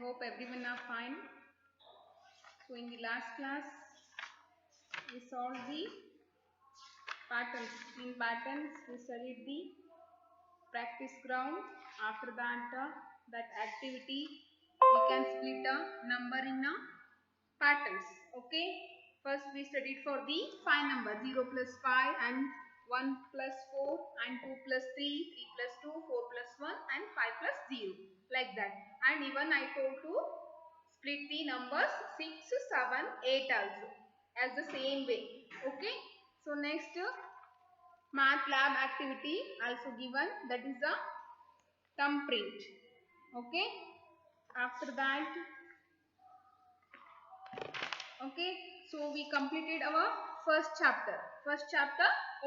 hope everyone are fine. So in the last class, we solved the patterns. In patterns, we studied the practice ground. After that activity, we can split a number in a patterns. Okay. First, we studied for the 5 number 0 plus 5 and 1 plus 4 and 2 plus 3, 3 plus 2, 4 plus 1 and 5 plus 0, like that. And even I told to split the numbers 6, 7, 8 also as the same way. Okay. So next, math lab activity also given, that is the thumbprint. Okay. After that, okay, so we completed our first chapter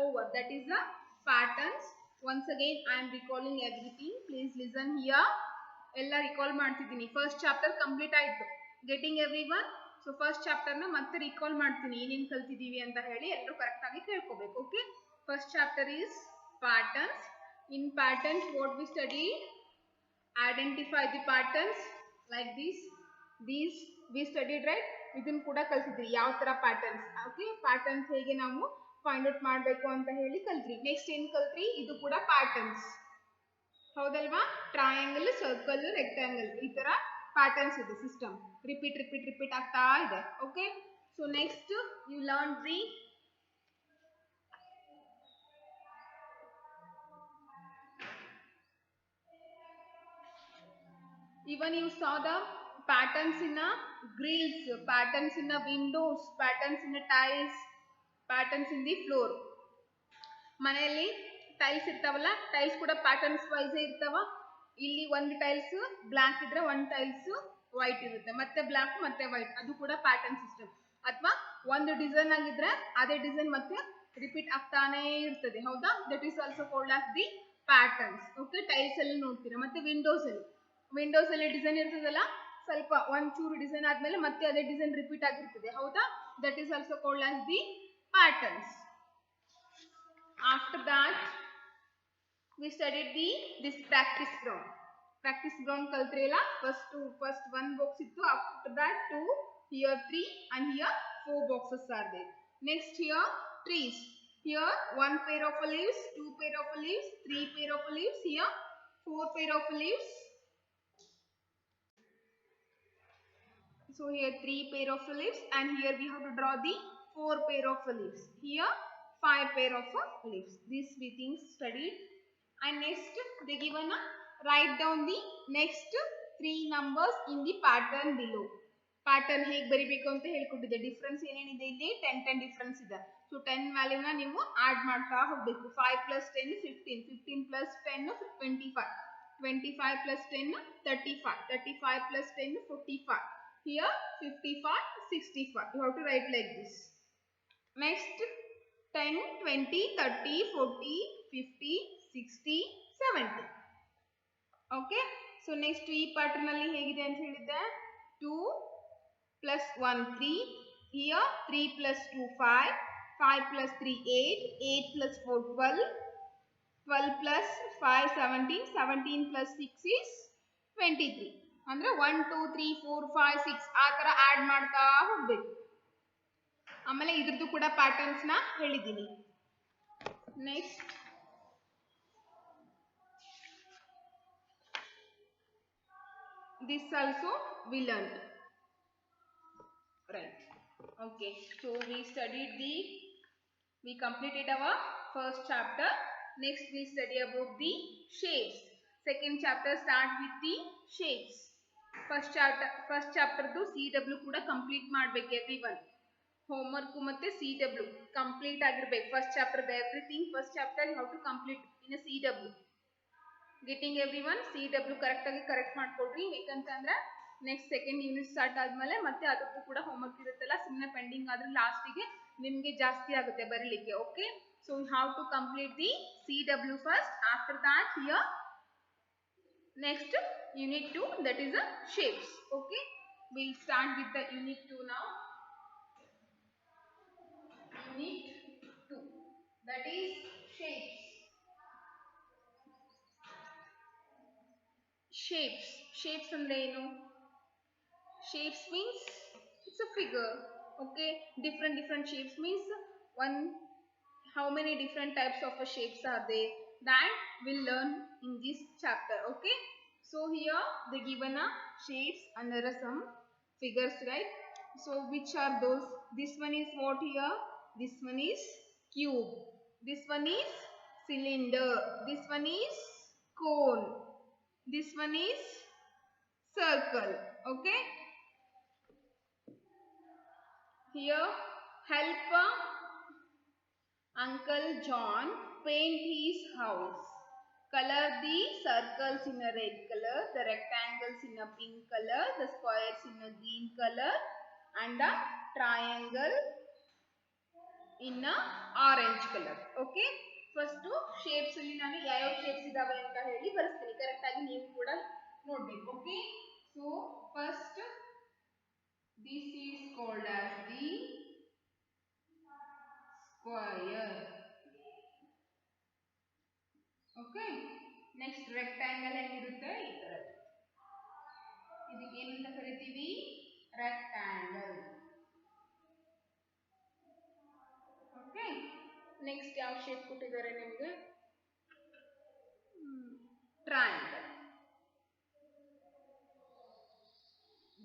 over, that is the patterns. Once again I am recalling everything, please listen here. Ella recall ಮಾಡ್ತಿದ್ದೀನಿ. First chapter complete ಆಯ್ತು. Getting everyone? So first chapter ನ ಮತ್ತೆ recall ಮಾಡ್ತೀನಿ, ಏನೇನು ಕಲ್ತಿದೀವಿ ಅಂತ ಹೇಳಿ ಎಲ್ಲರೂ correct ಆಗಿ ಕೇಳ್ಕೋಬೇಕು. Okay, first chapter is patterns. In patterns what we study? Identify the patterns like this. These we studied, right? ಇದನ್ನ ಕೂಡ ಕಲಿತಿದ್ರಿ ಯಾವ ತರ ಪ್ಯಾಟರ್ನ್ಸ್. ಓಕೆ, ಪ್ಯಾಟರ್ನ್ಸ್ ಹೇಗೆ ನಾವು ಫೈಂಡ್ ಔಟ್ ಮಾಡಬೇಕು ಅಂತ ಹೇಳಿ ಕಲ್ತ್ರಿ. ನೆಕ್ಸ್ಟ್ ಏನ್ ಕಲ್ತ್ರಿ? ಇದು ಕೂಡ ಪ್ಯಾಟರ್ನ್ಸ್, ಹೌದಲ್ವಾ? ಟ್ರಯಾಂಗಲ್, ಸರ್ಕಲ್, ರೆಕ್ಟಾಂಗಲ್, ಈ ತರ ಪ್ಯಾಟರ್ನ್ಸ್ ಇದೆ. ಸಿಸ್ಟಮ್ ರಿಪೀಟ್ ಆಗ್ತಾ ಇದೆ. Okay, so next you learn the even you saw the patterns in a grills, patterns in a windows, patterns in a tiles, patterns in the floor. ಮನೆಯಲ್ಲಿ tiles ಇರ್ತಾವಲ್ಲ, tiles ಕೂಡ patterns wise ಇರ್ತಾವ. ಇಲ್ಲಿ ಒಂದು tiles block ಇದ್ರೆ ಒಂದು tiles white ಇರುತ್ತೆ, ಮತ್ತೆ ಬ್ಲಾಕ್ ಮತ್ತೆ ವೈಟ್, ಅದು ಕೂಡ ಪ್ಯಾಟರ್ನ್ ಸಿಸ್ಟಮ್. ಅಥವಾ ಒಂದು ಡಿಸೈನ್ ಆಗಿದ್ರೆ ಅದೇ ಡಿಸೈನ್ ಮತ್ತೆ ರಿಪೀಟ್ ಆಗ್ತಾನೆ ಇರ್ತದೆ, ಹೌದಾ? That is also called as the patterns. Okay, tiles ಅಲ್ಲಿ ನೋಡ್ತೀರಾ. ಮತ್ತೆ ವಿಂಡೋಸ್ ಅಲ್ಲಿ ಡಿಸೈನ್ ಇರ್ತದಲ್ಲ, ಸ್ವಲ್ಪ ಒಂಚೂರು ಡಿಸೈನ್ ಆದ್ಮೇಲೆ ಮತ್ತೆ ಅದೇ ಡಿಸೈನ್ ರಿಪೀಟ್ ಆಗಿರ್ತದೆ, ಹೌದಾ? That is also called as the patterns. After that, we studied this practice ground. Practice ground kaltrela. First one box ittu. After that 2, here 3, and here 4 boxes are there. Next here trees. Here 1 pair of leaves, 2 pair of leaves, 3 pair of leaves. Here 4 pair of leaves. So here 3 pair of leaves, and here we have to draw the 4 pair of leaves. Here 5 pair of leaves. These we things studied. And next they given a write down the next 3 numbers in the pattern below. Pattern ಹೇಗೆ ಬರಿಬೇಕು ಅಂತ ಹೇಳ್ಕೊಟ್ಟಿದ್ದೆ. Difference ಏನೇನಿದೆ ಇಲ್ಲಿ? 10 difference ಇದೆ. So 10 ವ್ಯಾಲ್ಯೂನ ನೀವು add ಮಾಡ್ತಾ ಹೋಗಬೇಕು. 5 plus 10 15, 15 plus 10 25, 25 plus 10 35, 35 plus 10 45. Here 55, 65. You have to write like this. Next 10, 20, 30, 40, 50, 60, 70. Okay. So next ಈ pattern ಅಲ್ಲಿ ಹೇಗಿದೆ ಅಂತ ಹೇಳಿದ್ದೆ? 2 plus 1 3. Here 3 plus 2 5, 5 plus 3 8, 8 plus 4 12, 12 plus 5 17, 17 plus 6 is 23. ಅಂದ್ರೆ 1 2 3 4 5 6 ಆ ತರ ಆಡ್ ಮಾಡ್ತಾ ಹೋಗ್ಬೇಕು. ಆಮೇಲೆ ಇದ್ರದ್ದು ಕೂಡ ಪ್ಯಾಟರ್ನ್ಸ್ ನ ಹೇಳಿದ್ದೀನಿ. Next this also we learned, right? Okay, so we completed our first chapter. Next we study about the shapes. Second chapter start with the shapes. First chapter ದು CW ಕೂಡ ಕಂಪ್ಲೀಟ್ ಮಾಡಬೇಕು everyone. ಹೋಮ್ವರ್ಕ್ ಮತ್ತೆ CW complete ಆಗಿರಬೇಕು. First chapter everything first chapter you have to complete in CW. Getting everyone. CW correct ಮಾಡ್ಕೊಡ್ರಿ. ಯಾಕಂತಂದ್ರೆ next second unit start ಆದ್ಮೇಲೆ ಮತ್ತೆ ಅದಕ್ಕೂ ಕೂಡ ಹೋಮ್ವರ್ಕ್ ಇರುತ್ತಲ್ಲ, ಸುಮ್ಮನೆ ಪೆಂಡಿಂಗ್ ಆದ್ರೆ ಲಾಸ್ಟಿಗೆ ನಿಮಗೆ ಜಾಸ್ತಿ ಆಗುತ್ತೆ ಬರೀಲಿಕ್ಕೆ. Okay, so you have to complete the CW first. After that here next unit 2, that is the shapes. Okay, we'll start with the unit 2 now. Unit 2, that is shapes. Shapes ಅಂದ್ರೆ ಏನು? Shapes means it's a figure. Okay, different shapes means one. How many different types of shapes are there? That we'll learn in this chapter. Okay, so here they given a shapes and there are some figures, right? So which are those? This one is what here? This one is cube. This one is cylinder. This one is cone. This one is circle. Okay. Here help Uncle John paint his house. Color the circles in a red color, the rectangles in a pink color, the squares in a green color and a triangle in a orange color. Okay. First shapes ಅಲ್ಲಿ ನಾನು ಯಾವ shapes ಇದಾವೆ ಅಂತ ಹೇಳಿ ಬರೆಸ್ತೀನಿ. Correct ಆಗಿ ನೀವು ಕೂಡ ನೋಡಬೇಕು. Okay. So first this is called as the square. Okay. Next rectangle ಹೆಂಗಿರುತ್ತೆ ಈ ತರ. ಇದಕ್ಕೆ ಏನಂತ ಕರಿತೀವಿ? Rectangle. Okay. Next ಯಾವ shape ಕೊಟ್ಟಿದ್ದಾರೆ ನಿಮಗೆ? Triangle.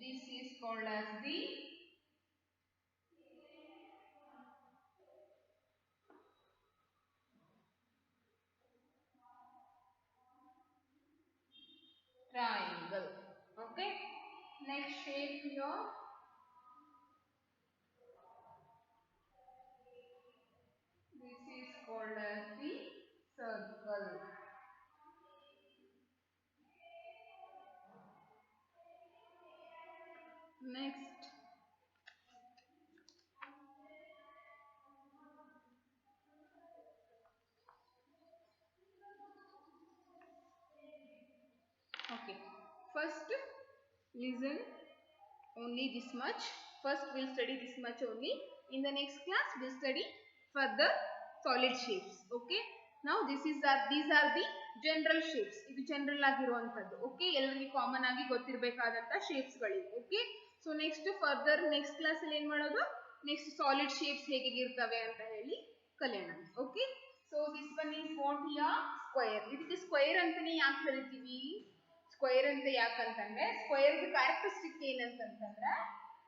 This is called as the triangle. Okay. Next shape here. This is called as the circle. Next. Okay. First, listen only this much. First, we'll study this much only. In the next class, we'll study further solid shapes. Okay. Now, these are the general shapes. ಇದು general ಆಗಿರುವಂತದ್ದು. Okay. ಎಲ್ಲರಿಗೂ common ಆಗಿ ಗೊತ್ತಿರಬೇಕಾದಂತ shapes ಗಳಿವೆ. Okay. So next further next class ಅಲ್ಲಿ ಏನು ಮಾಡೋದು? Next solid shapes ಹೇಗೆ ಇರ್ತವೆ ಅಂತ ಹೇಳಿ ಕಲಿಯೋಣ. Okay. So this one is what here? Square. ಇದಕ್ಕೆ ಸ್ಕ್ವೇರ್ ಅಂತಾನೆ ಯಾಕೆ ಕರಿತೀವಿ? ಸ್ಕ್ವೇರ್ ಅಂತ ಯಾಕಂತಂದ್ರೆ ಸ್ಕ್ವೇರ್ ಕ್ಯಾರೆಕ್ಟರಿಸ್ಟಿಕ್ ಏನಂತಂದ್ರೆ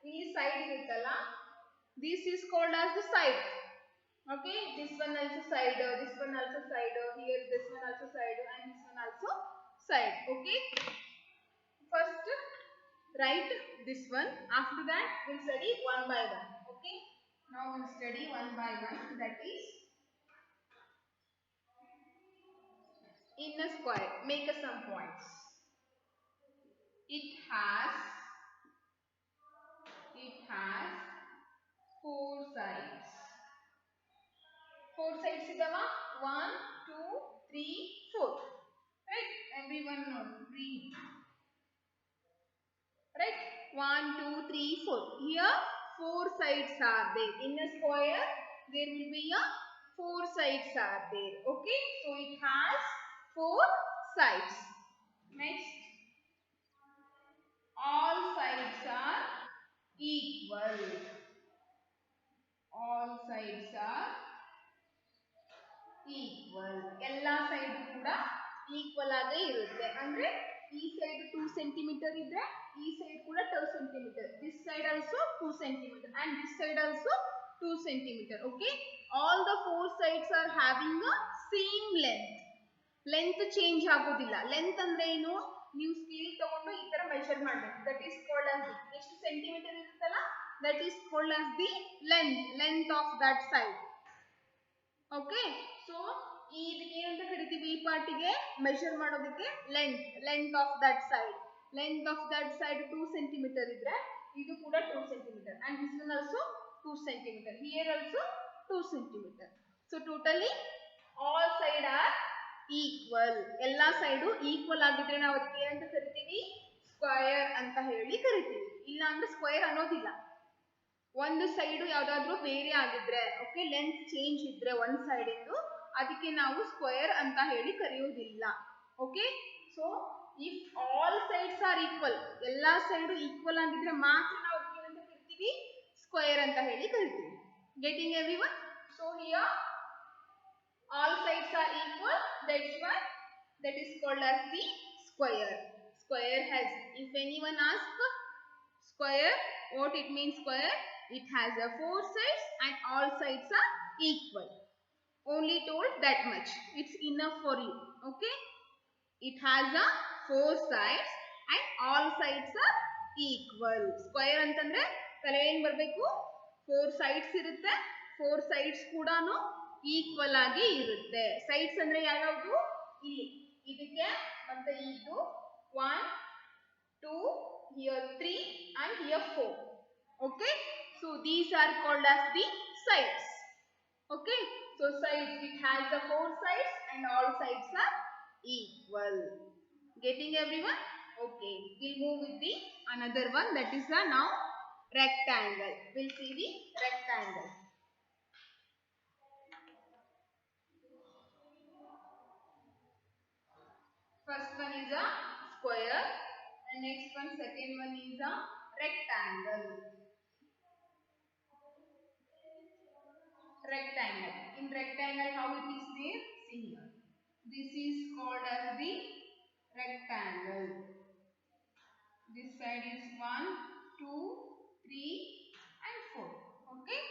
ಇಲ್ಲಿ ಸೈಡ್ ಇರುತ್ತಲ್ಲ, this is called as the side. Okay, this one also side, this one also side, here this one also side and this one also side. Okay, first write this one, after that we'll study one by one. Okay, now we'll study one by one. That is in a square, make some points. It has four sides. Four sides idava? 1, 2, 3, 4. Right? Everyone know. Read. Right? 1, 2, 3, 4. Here 4 sides are there. In a square, there will be a 4 sides are there. Okay? So it has 4 sides. Next. All sides are equal. All sides are equal. ಎಲ್ಲಾ side ಕೂಡ equal ಆಗೇ ಇರುತ್ತೆ. ಅಂದ್ರೆ ಈ side 2 centimetre ಇದ್ರೆ ಈ side ಕೂಡ 2 centimetre. This side also 2 centimeter and this side also 2 centimeter. Okay, all the 4 sides are having a same length. Length change ಆಗೋದಿಲ್ಲ. Length ಅಂದ್ರೆ ಏನು? ನೀವು ಸ್ಕೇಲ್ ತಗೊಂಡು ಈ ತರ ಮೆಜರ್ ಮಾಡಬೇಕು. That is called as ಎಷ್ಟು ಸೆಂಟಿಮೀಟರ್ ಇರುತ್ತಲ್ಲ, that is called as the length of that side. Okay, so ಇದಕ್ಕೆ ಏನಂತ ಕರಿತೀವಿ? ಈ ಪಾರ್ಟಿಗೆ ಮೆಜರ್ ಮಾಡೋದಕ್ಕೆ length of that side. Length of that side 2 centimetre ಇದ್ರೆ ಇದು ಕೂಡ 2 centimetre and this one also 2 centimeter. Here also 2 centimeter. So totally all side are equal. ಎಲ್ಲಾ ಸೈಡು ಈಕ್ವಲ್ ಆಗಿದ್ರೆ ನಾವು ಅದಕ್ಕೆ ಏನಂತ ಕರಿತೀವಿ? ಸ್ಕ್ವೇರ್ ಅಂತ ಹೇಳಿ ಕರಿತೀವಿ. ಇಲ್ಲ ಅಂದ್ರೆ ಸ್ಕ್ವೇರ್ ಅನ್ನೋದಿಲ್ಲ. ಒಂದು ಸೈಡು ಯಾವ್ದಾದ್ರು ಬೇರೆ ಆಗಿದ್ರೆ, ಓಕೆ, ಲೆಂತ್ ಚೇಂಜ್ ಇದ್ರೆ ಒಂದ್ ಸೈಡ್ ಇಂದು, ಅದಕ್ಕೆ ನಾವು ಸ್ಕ್ವೇರ್ ಅಂತ ಹೇಳಿ ಕರೆಯೋದಿಲ್ಲ. Okay, so if all sides are are equal, ಎಲ್ಲಾ ಸೈಡ್ ಈಕ್ವಲ್ ಆಗಿದ್ರೆ ಮಾತ್ರ ನಾವು ಏನಂತ ಕರಿತೀವಿ, ಸ್ಕ್ವೇರ್ ಅಂತ ಹೇಳಿ ಕರಿತೀವಿ. Getting everyone? So here all sides are equal, that's why that is called as the square. Square has, if anyone asks square, what it means square? It has a 4 sides and all sides are equal. Only told that much. It's enough for you. Okay? It has a 4 sides and all sides are equal. Square ಅಂತಂದ್ರೆ ತಲೆ ಏನು ಬರಬೇಕು? 4 sides ಇರುತ್ತೆ. 4 sides ಕೂಡಾನು equal ಆಗಿ ಇರುತ್ತೆ. Sides ಅಂದ್ರೆ ಯಾವ್ಯಾವುದು? ಇಲ್ಲಿ ಇದಕ್ಕೆ ಮತ್ತೆ ಇದು 1 2 here 3 and here 4. Okay, so these are called as the sides. Okay, so sides, it has the 4 sides and all sides are equal. Getting everyone? Okay, we'll move with the another one, that is the now rectangle. We'll see the rectangle. First one is a square and next one, second one is a rectangle. Rectangle. In rectangle, how it is there? See here. This is called as the rectangle. This side is 1, 2, 3 and 4. Okay.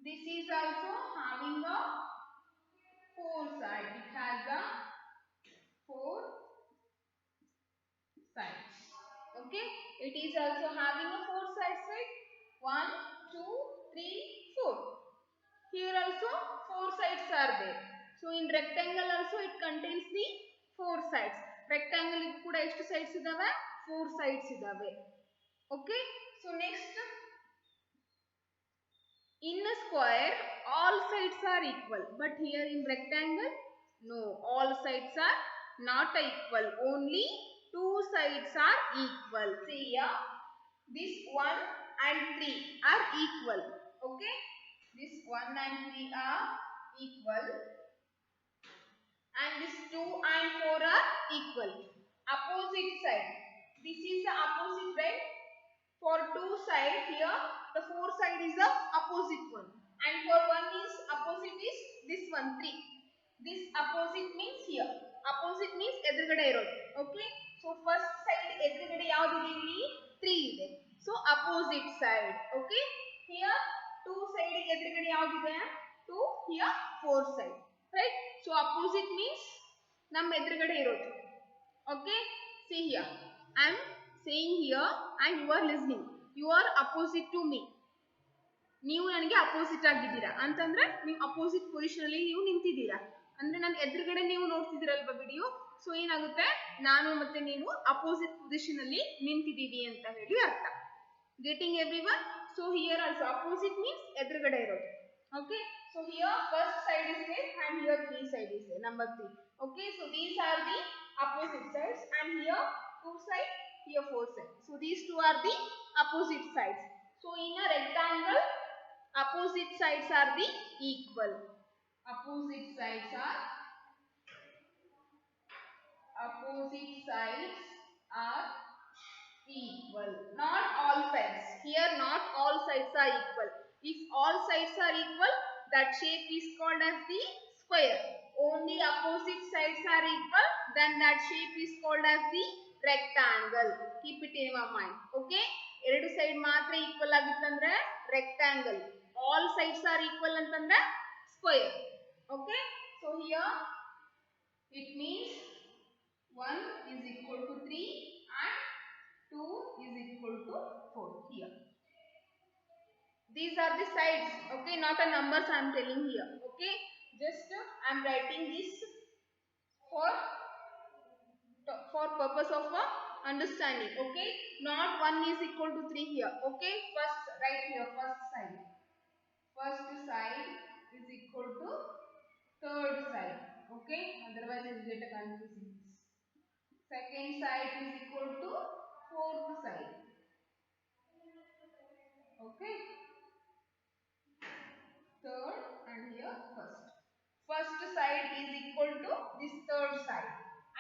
This is also having a 4 side. It has a 4 sides. Okay. It is also having a 4 sides, right? 1, 2, 3, 4. Here also 4 sides are there. So in rectangle also it contains the 4 sides. Rectangle idu kuda eshtu sides idave? 4 sides idave. Okay. So next, in a square all sides are equal, but here in rectangle no, all sides are not equal. Only 2 sides are equal. See here, this 1 and 3 are equal. Okay. This 1 and 3 are equal and this 2 and 4 are equal. Opposite side. This is the opposite, right? For 2 side here, the 4 side is the opposite one. And for 1 is opposite is this one, 3. This opposite means here. Opposite means ಎದುರುಗಡೆ ಇರೋದು. Okay. So first side ಎದುರುಗಡೆ ಯಾವುದು ಇದೆ ಇಲ್ಲಿ? 3 ಇದೆ. So opposite side. Okay. Here 2 side ಎದುರುಗಡೆ ಯಾವ್ದಿದೆ? 2, here 4 side, right? So opposite means ನಮ್ಮ ಎದುರುಗಡೆ ಇರೋದು. Okay, see here, I am saying here and you are listening. You are opposite to me. ನೀವು ನನಗೆ ಅಪೋಸಿಟ್ ಆಗಿದ್ದೀರಾ ಅಂತಂದ್ರೆ ನೀವು ಅಪೋಸಿಟ್ ಪೊಸಿಷನ್ ಅಲ್ಲಿ ನೀವು ನಿಂತಿದ್ದೀರಾ ಅಂದ್ರೆ ನನ್ನ ಎದುರುಗಡೆ ನೀವು ನೋಡ್ತಿದ್ದೀರಲ್ವಾ ವಿಡಿಯೋ. ಸೊ ಏನಾಗುತ್ತೆ, ನಾನು ಮತ್ತೆ ನೀವು ಅಪೋಸಿಟ್ ಪೊಸಿಷನ್ ಅಲ್ಲಿ ನಿಂತಿದ್ದೀವಿ ಅಂತ ಹೇಳಿ ಅರ್ಥ. Getting everyone? So here also opposite means ಎದುರುಗಡೆ ಇರೋದು. Okay, so here first side is there and here 3 side is there, number 3. Okay, so these are the opposite sides and here 2 side, here 4 side. So these two are the opposite sides. So in a rectangle, opposite sides are the equal. Opposite sides are equal. Not all sides. Here not all sides are equal. If all sides are equal, that shape is called as the square. Only opposite sides are equal, then that shape is called as the rectangle. Keep it in your mind. Okay? ಎರಡು side ಮಾತ್ರ equal ಆಗಿತ್ತಂದ್ರೆ rectangle. All sides are equal ಅಂತಂದ್ರೆ square. Okay? So here it means 1 is equal to 3 and 2 is equal to 4 here. These are the sides. Okay, not a numbers I am telling here. Okay, just I am writing this for purpose of understanding. Okay, not 1 is equal to 3 here. Okay, first right here, first side is equal to third side. Okay, otherwise it will get confusing. Second side is equal to fourth side. Okay, third and here first. First side is equal to this third side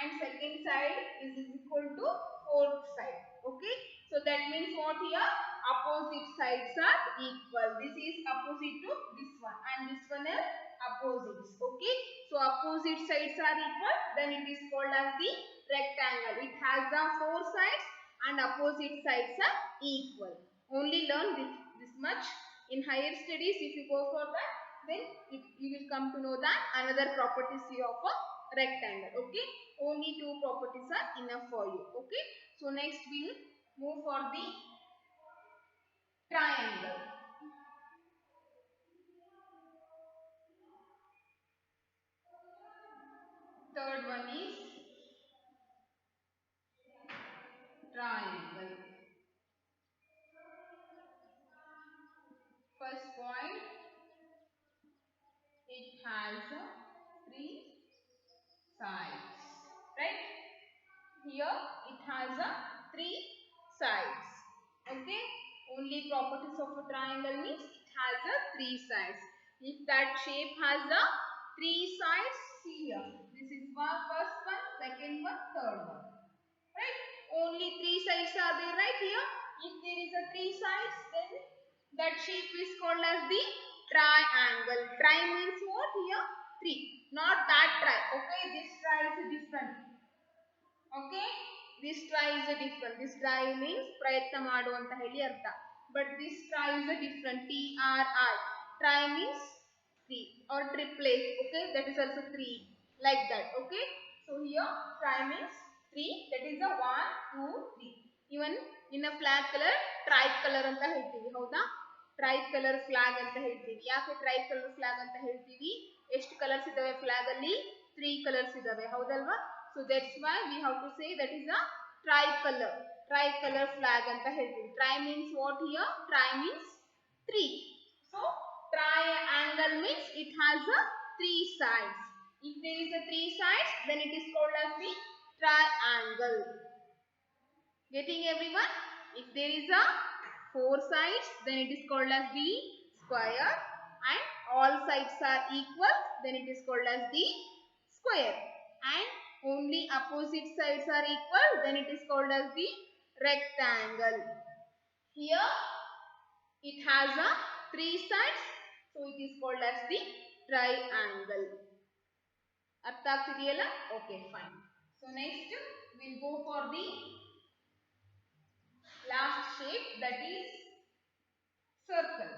and second side is equal to fourth side. Okay, so that means what here? Opposite sides are equal. This is opposite to this one and this one is opposites. Okay, so opposite sides are equal, then it is called as the rectangle. It has the four sides and opposite sides are equal. Only learn this much. In higher studies, if you go for that, then you will come to know that another properties of a rectangle. Okay, only two properties are enough for you. Okay, so next we will move for the triangle. Third one is triangle. First point, it has three sides, right? Here it has three sides. Okay, only properties of a triangle means it has three sides. If that shape has three sides, see here, this is one, first one, second one, third one, right? Only three sides are there, right? Here if there is a three sides, then that shape is called as the triangle. Tri means what? Here three, not that tri. Okay, this tri is different. Okay, this try is a different. This try means prayatna madu anta heli artha, but this try is a different. Tri. Try means three or triplet. Okay, that is also three, like that. Okay, so here try means three, that is a 1 2 3. Even in a flag color tricolor anta heltivi, hauda? Tricolor flag anta heltivi. Yake tricolor flag anta heltivi? ಎಷ್ಟು colours ಇದಾವೆ flag ಅಲ್ಲಿ? 3 colours ಇದಾವೆ, ಹೌದಲ್ವಾ? So that's why we have to say that is a tricolor. Tricolor flag anta heltivi. Tri means what here? Tri means 3. So triangle means it has a 3 sides. If there is a 3 sides, then it is called as the triangle. Getting everyone? If there is a 4 sides, then it is called as the square, and all sides are equal, then it is called as the square, and only opposite sides are equal, then it is called as the rectangle. Here it has a 3 sides, so it is called as the triangle. Artha agtidiyalla? Okay, fine. So next we'll go for the last shape, that is circle.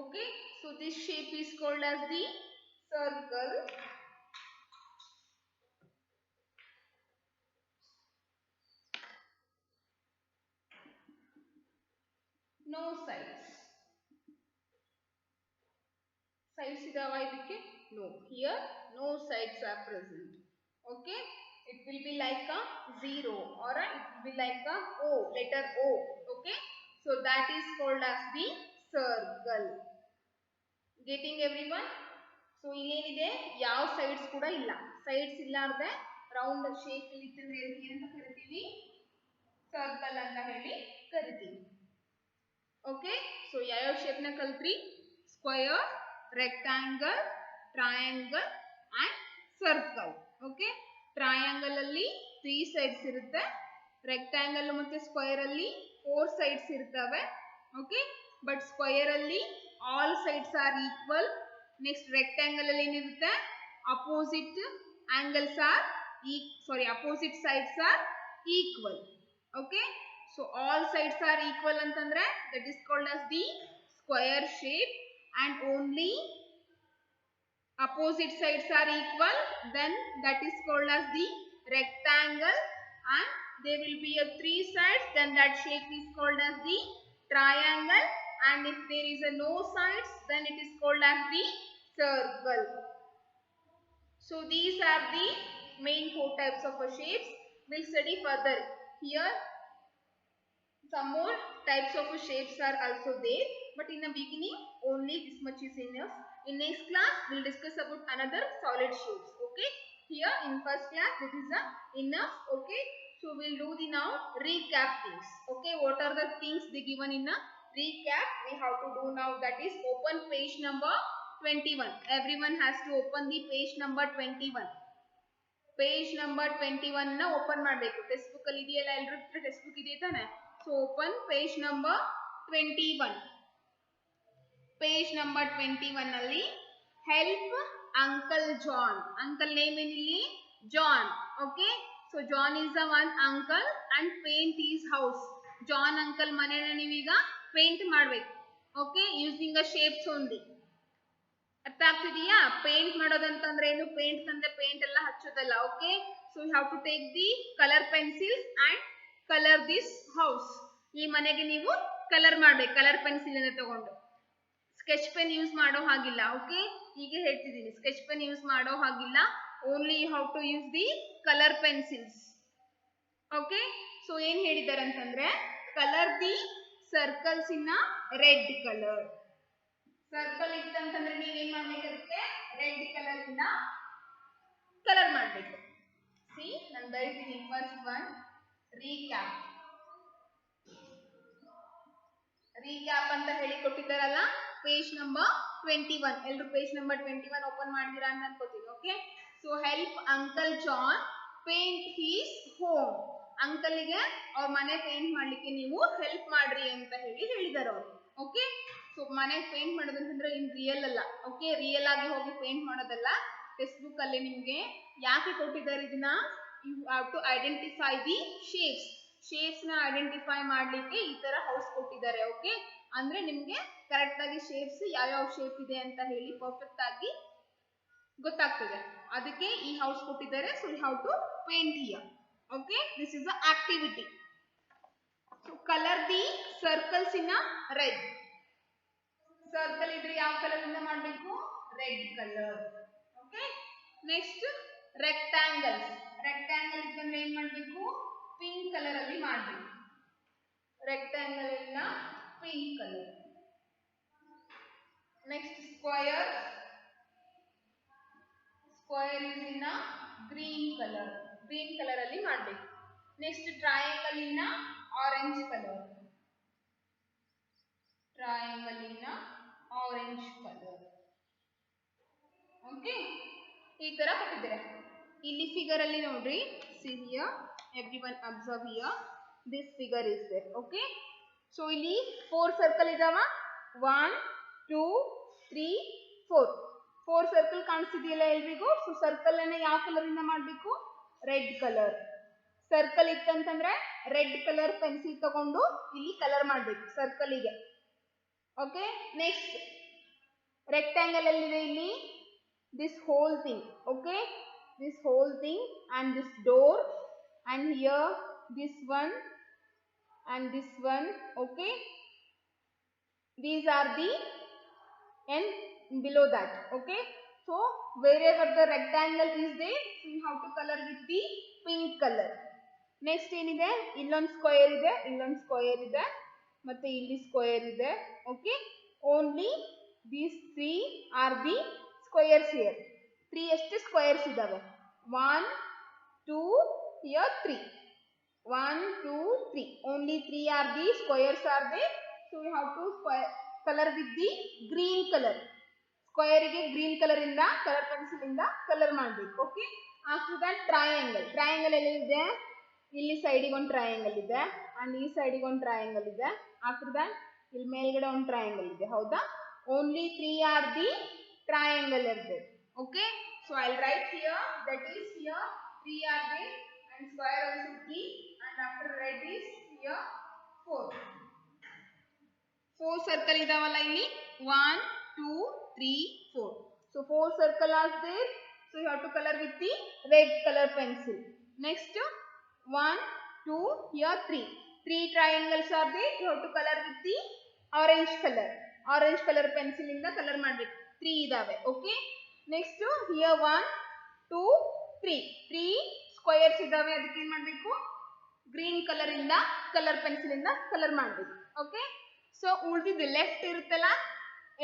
Okay, so this shape is called as the circle. No sides. Sides idava idikke? No. Here no sides are present. Okay, it will be like a 0 or it will be like a O, letter O. Okay, so that is called as the circle. Getting everyone? So illenide yav sides kuda illa. Sides illarde round shape ittandre enta karitivi? Circle anta heli karitivi. Okay, so yav shape na kaltri? Square, rectangle, triangle and circle. Okay, triangle alli 3 sides irutte, rectangle ಮತ್ತೆ square alli 4 sides iruttave. Okay, but square alli all sides are equal. Next rectangle alli enirutte? Opposite angles are opposite sides are equal. Okay, so all sides are equal antandre that is called as the square shape, and only opposite sides are equal, then that is called as the rectangle, and there will be a 3 sides, then that shape is called as the triangle, and if there is a no sides, then it is called as the circle. So these are the main 4 types of shapes. We'll study further. Here some more types of shapes are also there, but in the beginning only this much is enough. In next class we'll discuss about another solid shapes. Okay, here in first class this is enough. Okay, so we'll do the now recap things. Okay, what are the things they given in a recap we have to do now, that is open page number 21. Everyone has to open the page number 21. Page number 21 ನ open ಮಾಡಬೇಕು. Text book ಅಲ್ಲಿ ಇದೆಯಲ್ಲ, ಎಲ್ಲರ ಹತ್ರ text book ಇದೆ ತಾನೆ? So open page number 21. Page number 21 ಅಲ್ಲಿ help uncle John. Uncle name ಏನಿಲ್ಲಿ? John. Okay, so John is the one uncle and paint is house. John uncle ಮನೆನ ನೀವೀಗ ಪೇಂಟ್ ಮಾಡಬೇಕು. Okay, using a shapes only. ಅರ್ಥ ಆಗ್ತಿದೆಯಾ? Paint ಮಾಡೋದಂತಂದ್ರೆ ಏನು? Paint ತಂದ್ರೆ ಪೇಂಟ್ ಎಲ್ಲ ಹಚ್ಚೋದಲ್ಲ. Okay, so you have to take the colour pencils and colour this house. ಈ ಮನೆಗೆ ನೀವು ಕಲರ್ ಮಾಡ್ಬೇಕು ಕಲರ್ ಪೆನ್ಸಿಲ್ ಅನ್ನ ತಗೊಂಡು. ಸ್ಕೆಚ್ ಪೆನ್ ಯೂಸ್ ಮಾಡೋ ಹಾಗಿಲ್ಲ. ಓಕೆ, ಈಗ ಹೇಳ್ತಿದ್ದೀನಿ, ಸ್ಕೆಚ್ ಪೆನ್ ಯೂಸ್ ಮಾಡೋ ಹಾಗಿಲ್ಲ. Only you have to use the colour pencils. Okay, so ಏನ್ ಹೇಳಿದ್ದಾರೆ ಅಂತಂದ್ರೆ, colour the circles in red colour. Circle ಇತ್ತಂತಂದ್ರೆ ನೀವೇನ್ ಮಾಡ್ಬೇಕಾಗುತ್ತೆ? ರೆಡ್ ಕಲರ್ ಇಂದ ಕಲರ್ ಮಾಡ್ಬೇಕು. ಸಿ, ನಾನು ಬರೀತೀನಿ. First one recap. ರೀಕ್ಯಾಪ್ ಅಂತ ಹೇಳಿ ಕೊಟ್ಟಿದ್ದಾರಲ್ಲ, ಪೇಜ್ ನಂಬರ್ 21. ಎಲ್ಲರೂ ಪೇಜ್ ನಂಬರ್ 21 ಓಪನ್ ಮಾಡಿದಿರಾ ಅಂತ ಅನ್ಕೋತೀನಿ. Okay, so help uncle John paint his home. ಅಂಕಲ್ಗೆ ಅವ್ರ ಮನೆ ಪೇಂಟ್ ಮಾಡ್ಲಿಕ್ಕೆ ನೀವು ಹೆಲ್ಪ್ ಮಾಡ್ರಿ ಅಂತ ಹೇಳಿ ಹೇಳಿದಾರೆ ಅವರು. ಓಕೆ, ಸೊ ಮನೆ ಪೇಂಟ್ ಮಾಡೋದಂತಂದ್ರೆ ಇನ್ ರಿಯಲ್ ಅಲ್ಲ. ಓಕೆ, ರಿಯಲ್ ಆಗಿ ಹೋಗಿ ಪೇಂಟ್ ಮಾಡೋದಲ್ಲ. ಟೆಕ್ಸ್ಟ್ ಬುಕ್ ಅಲ್ಲಿ ನಿಮ್ಗೆ ಯಾಕೆ ಕೊಟ್ಟಿದ್ದಾರೆ ಇದನ್ನ? You have to identify the shapes. Shapes ನ ಐಡೆಂಟಿಫೈ ಮಾಡ್ಲಿಕ್ಕೆ ಈ ತರ ಹೌಸ್ ಕೊಟ್ಟಿದ್ದಾರೆ. ಓಕೆ, ಅಂದ್ರೆ ನಿಮ್ಗೆ ಕರೆಕ್ಟ್ ಆಗಿ ಶೇಪ್ಸ್ ಯಾವ್ಯಾವ ಶೇಪ್ ಇದೆ ಅಂತ ಹೇಳಿ ಪರ್ಫೆಕ್ಟ್ ಆಗಿ ಗೊತ್ತಾಗ್ತದೆ. ಅದಕ್ಕೆ ಈ ಹೌಸ್ ಕೊಟ್ಟಿದ್ದಾರೆ. So you have to paint here. Okay, this is the activity. So colour the circles in red. Circle ಇದ್ರೆ ಯಾವ ಕಲರ್ ಇಂದ ಮಾಡಬೇಕು? Red colour. Okay, next rectangles. Rectangle ಇತ್ತಂದ್ರೆ ಏನ್ ಮಾಡಬೇಕು? ಪಿಂಕ್ ಕಲರ್ ಅಲ್ಲಿ ಮಾಡಬೇಕು. Rectangle in pink colour. Next square. Square is in green colour. Green colour ಅಲ್ಲಿ ಮಾಡಬೇಕು. Next triangle in orange colour. Triangle in orange colour. Okay, ಈ ತರ ಕೊಟ್ಟಿದ್ದಾರೆ. ಇಲ್ಲಿ ಫಿಗರ್ ಅಲ್ಲಿ ನೋಡ್ರಿ. See here, everyone observe here. This figure is there. Okay, so ಇಲ್ಲಿ 4 circle ಇದಾವ. 1 2 3 4. 4 ಸರ್ಕಲ್ ಕಾಣಿಸ್ತಿದೆಯಲ್ಲ ಎಲ್ರಿಗೂ? ಸೊ ಸರ್ಕಲ್ ಅನ್ನ ಯಾವ ಕಲರ್ ಇಂದ ಮಾಡಬೇಕು? Red colour. ಸರ್ಕಲ್ ಇತ್ತಂತಂದ್ರೆ ರೆಡ್ ಕಲರ್ ಪೆನ್ಸಿಲ್ ತಗೊಂಡು ಇಲ್ಲಿ ಕಲರ್ ಮಾಡಬೇಕು ಸರ್ಕಲ್ ಗೆ. ಓಕೆ, ನೆಕ್ಸ್ಟ್ ರೆಕ್ಟಾಂಗಲ್ ಅಲ್ಲಿದೆ ಇಲ್ಲಿ this whole thing. Okay, this whole thing and this door and here this one and this one. Okay, these are the and below that. Okay, so wherever the rectangle is there, so you have to color with the pink color. Next ಏನಿದೆ? ಇಲ್ಲೊಂದು square ಇದೆ, ಇಲ್ಲೊಂದು square ಇದೆ, ಮತ್ತೆ ಇಲ್ಲಿ square ಇದೆ. Okay, only these 3 are the squares here. 3 ಎಷ್ಟು squares ಇದಾವೆ? 1 2 here 3. 1 2 3. Only 3 are the squares are there. So we have to color with the green color. Square ಗೆ green color ಇಂದ ಕಲರ್ ಪೆನ್ಸಿಲ್ ಇಂದ colour ಮಾಡಬೇಕು. Okay, after that triangle. Triangle ಎಲ್ಲಿ ಇದೆ? ಇಲ್ಲಿ ಸೈಡಿಗೆ ಒಂದು ಟ್ರಯಾಂಗಲ್ ಇದೆ ಅಂಡ್ ಈ ಸೈಡಿಗೆ ಒಂದು ಟ್ರಯಾಂಗಲ್ ಇದೆ. ಆಫ್ಟರ್ ದಟ್ ಇಲ್ಲಿ ಮೇಲ್ಗಡೆ ಒಂದು ಟ್ರಯಾಂಗಲ್ ಇದೆ. ಹೌದಾ? Only 3 are the triangle are there. Okay, so I'll write here, that is here 3 are there and square also 3 and after red is here 4. 4 circle idavalla illi 1 2 3 4. So 4 circle are there. So you have to color with the red color pencil. Next 1 2 here 3. 3 triangles are there. You have to color with the orange color. Orange color pencil ಇಂದ colour ಮಾಡಬೇಕು. 3 ಇದಾವೆ. Okay, next here 1 2 3. 3 squares ಇದಾವೆ. ಅದಕ್ಕೆ ಏನ್ ಮಾಡಬೇಕು? Green colour ಇಂದ colour pencil ಇಂದ colour ಮಾಡಬೇಕು. ಓಕೆ, ಸೊ ಉಳಿದಿದ್ದು ಲೆಫ್ಟ್ ಇರುತ್ತಲ್ಲ,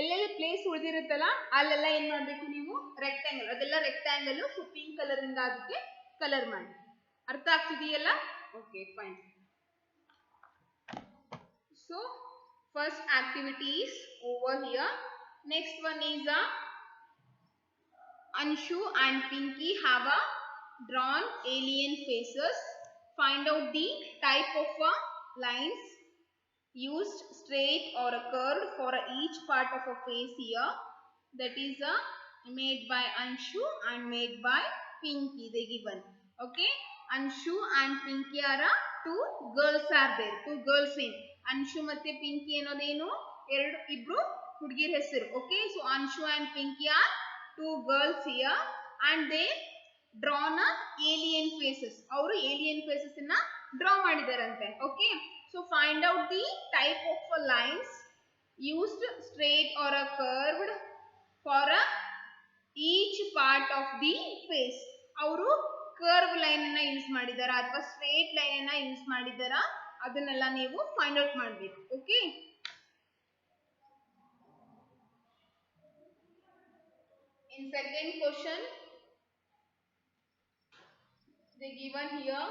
ಎಲ್ಲೆಲ್ಲಿ ಪ್ಲೇಸ್ ಉಳಿದಿರುತ್ತಲ್ಲ ಅಲ್ಲೆಲ್ಲ ಏನ್ ಮಾಡಬೇಕು ನೀವು? ರೆಕ್ಟ್ಯಾಂಗಲ್. ಅದೆಲ್ಲ ರೆಕ್ಟ್ಯಾಂಗಲ್. ಸೊ ಪಿಂಕ್ ಕಲರ್ ಇಂದ ಅದಕ್ಕೆ ಕಲರ್ ಮಾಡಿ. ಅರ್ಥ ಆಗ್ತಿದೆಯಲ್ಲ? Okay, fine. So First activity is over here. Next one is Anshu and Pinky have drawn alien faces. Find out the type of lines used, straight or curved, for each part of a face here. That is made by Anshu and made by Pinky. They given. Okay. Anshu and Pinky are two girls are there. Two girls in. Anshu ಮತ್ತೆ Pinky ಅನ್ನೋದೇನು ಎರಡು ಇಬ್ರು ಹುಡುಗಿರ ಹೆಸರು. Okay. So Anshu and Pinky are two girls here and they drawn alien faces. ಅವರು alien faces ಅನ್ನ draw ಮಾಡಿದಾರಂತೆ. Okay. So find out the type of lines used, straight or curved, for each part of the face. ಅವರು curve line ಅನ್ನ use ಮಾಡಿದಾರ ಅಥವಾ straight line ಅನ್ನ use ಮಾಡಿದಾರ ಅದನ್ನೆಲ್ಲ ನೀವು ಫೈಂಡ್ ಔಟ್ ಮಾಡಬೇಕು. Okay. In second question, they given here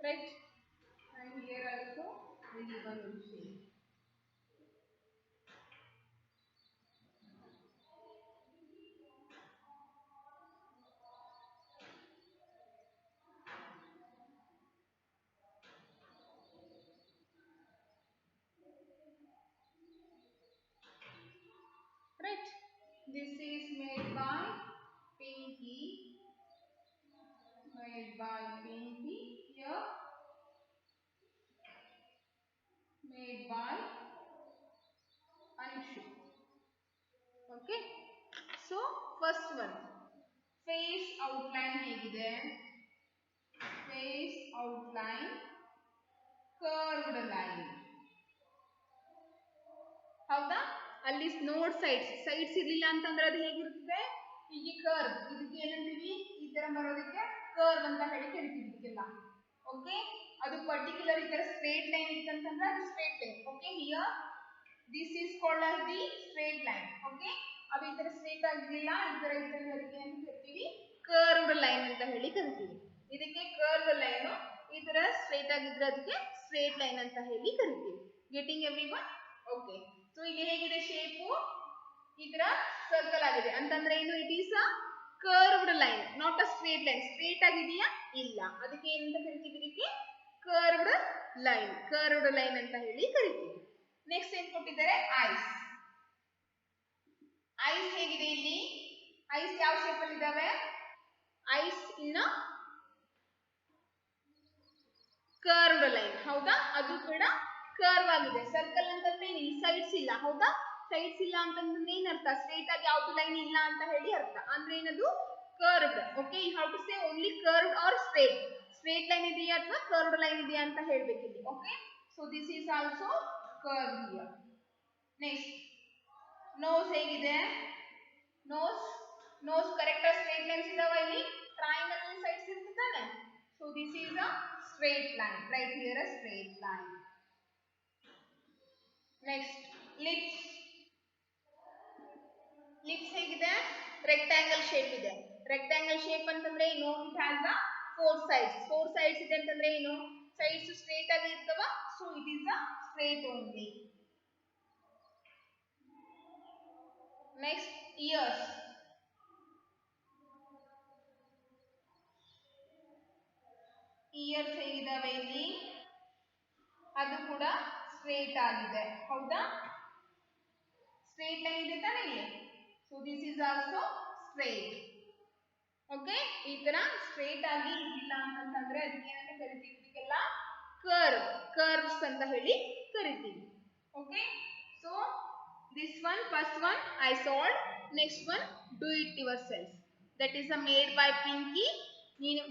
right, and here also they given one shape. Right, this is made by Pinky, here made by Anshu. Okay. So first one, face outline ಹೇಗಿದೆ? Face outline curved line. ಹೌದಾ? ಅಲ್ಲಿ ನೋಡ್ sides ಇರಲಿಲ್ಲ ಅಂತಂದ್ರೆ ಅದು ಹೇಗಿರ್ತದೆ? ಹೀಗೆ curve. ಇದಕ್ಕೆ ಏನಂತೀವಿ? ಈ ತರ ಬರೋದಕ್ಕೆ ಕರ್ವ್ ಅಂತ ಹೇಳಿ ಕರಿತೀವಿ ಇದಕ್ಕೆಲ್ಲ. ಓಕೆ. ಅದು ಪರ್ಟಿಕ್ಯುಲರ್ ಈ ತರ ಸ್ಟ್ರೇಟ್ ಲೈನ್ ಇತ್ತಂತಂದ್ರೆ ಅದು straight line. Okay. Here this is called as the straight line. Okay. ಅದು ಈ ತರ ಸ್ಟ್ರೇಟ್ ಆಗಿರಲಿಲ್ಲ, ಈ ತರ ಅದಕ್ಕೆ ಅಂತ ಕರಿತೀವಿ ಕರ್ವ್ಡ್ ಲೈನ್ ಅಂತ ಹೇಳಿ ಕರಿತೀವಿ. ಇದಕ್ಕೆ ಕರ್ವ್ಡ್ ಲೈನ್, ಈ ತರ ಸ್ಟ್ರೇಟ್ ಆಗಿದ್ರೆ ಅದಕ್ಕೆ ಸ್ಟ್ರೇಟ್ ಲೈನ್ ಅಂತ ಹೇಳಿ ಕರಿತೀವಿ. Getting everyone? ಓಕೆ. ಸೊ ಇಲ್ಲಿ ಹೇಗಿದೆ ಶೇಪು? ಈ ತರ ಸರ್ಕಲ್ ಆಗಿದೆ ಅಂತಂದ್ರೆ ಏನು? It is a curved line, not a straight line. Straight ಆಗಿದೆಯಾ? ಇಲ್ಲ. ಅದಕ್ಕೆ ಏನಂತ ಕರಿತೀವಿ? ಇದಕ್ಕೆ ಕರ್ವ್ಡ್ ಲೈನ್ ಅಂತ ಹೇಳಿ ಕರಿತೀವಿ. ನೆಕ್ಸ್ಟ್ ಏನ್ ಕೊಟ್ಟಿದ್ದಾರೆ? ಐಸ್. ಐಸ್ ಹೇಗಿದೆ ಇಲ್ಲಿ? ಐಸ್ ಯಾವ ಶೇಪ್ ಅಲ್ಲಿ ಇದಾವೆ? ಐಸ್ ಇನ್ ಕರ್ವ್ಡ್ ಲೈನ್. ಹೌದಾ? ಅದು ಕೂಡ ಕರ್ವ್ ಆಗಿದೆ. ಸರ್ಕಲ್ ಅಂತಂದ್ರೆ ಈ ಸೈಡ್ಸ್ ಇಲ್ಲ. ಹೌದಾ? ಸೈಡ್ಸ್ ಇಲ್ಲ ಅಂತಂದ್ರೆ ಏನರ್ಥ? ಸ್ಟ್ರೇಟ್ ಆಗಿ ಯಾವ್ದು ಲೈನ್ ಇಲ್ಲ ಅಂತ ಹೇಳಿ ಅರ್ಥ. ಅಂದ್ರೆ ಏನದು? Curved. Okay. You have to say only curved or straight. Straight line ಇದೆಯಾ ಅಥವಾ ಕರ್ವ್ಡ್ ಲೈನ್ ಇದೆಯಾ ಅಂತ ಹೇಳ್ಬೇಕು ಇಲ್ಲಿ. Okay. So this is also curve here. Next nose ಹೇಗಿದೆ? ನೋಸ್ ಕರೆಕ್ಟ್ ಸ್ಟ್ರೇಟ್ ಲೈನ್ಸ್ ಇದಾವ ಇಲ್ಲಿ? ಟ್ರಯಾಂಗಲ್ ಸೈಡ್ಸ್ ಇರ್ತಾನೆ. So this is a straight line. Right here a straight line. Next, lips. Lips ಹೇಗಿದೆ? rectangle shape ಇದೆ. rectangle shape ಅಂತಂದ್ರೆ ಏನು? it has the four sides ಇದೆ ಅಂತಂದ್ರೆ ಏನು? sides straight ಆಗಿ ಇರ್ತವ. so it is a straight only. Next, ears. Ears ಹೇಗಿದಾವೆ ಇಲ್ಲಿ? ಅದು ಕೂಡ ಸ್ಟ್ರೇಟ್ ಆಗಿದೆ. ಹೌದಾ? ಸ್ಟ್ರೇಟ್ ಲೈನ್ ಇದೆ ತಾನೆ ಇಲ್ಲಿ. So this is also straight. Okay. ಈ ತರ ಸ್ಟ್ರೇಟ್ ಆಗಿ ಇದಿಲ್ಲ ಅಂತಂದ್ರೆ ಅದಕ್ಕೆ ಏನಂತ ಕರಿತೀವಿ? ಇದಕ್ಕೆಲ್ಲ ಕರ್ವ್ಸ್ ಅಂತ ಹೇಳಿ ಕರಿತೀವಿ. Okay. So this one, first one I solve. Next one do it yourself. That is a made by Pinky.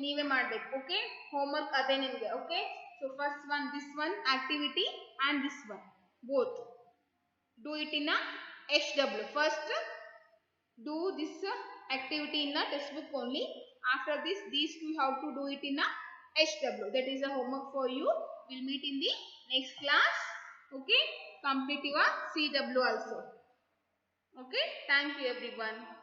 ನೀವೇ ಮಾಡಬೇಕು. ಓಕೆ. ಹೋಮ್ವರ್ಕ್ ಅದೇ ನಿಮಗೆ. Okay. So first one, this one activity and this one, both do it in a HW. First do this activity in a textbook only After this, these two you have to do it in a HW. That is a homework for you. We'll meet in the next class. Okay. Complete your CW also. Okay. Thank you everyone.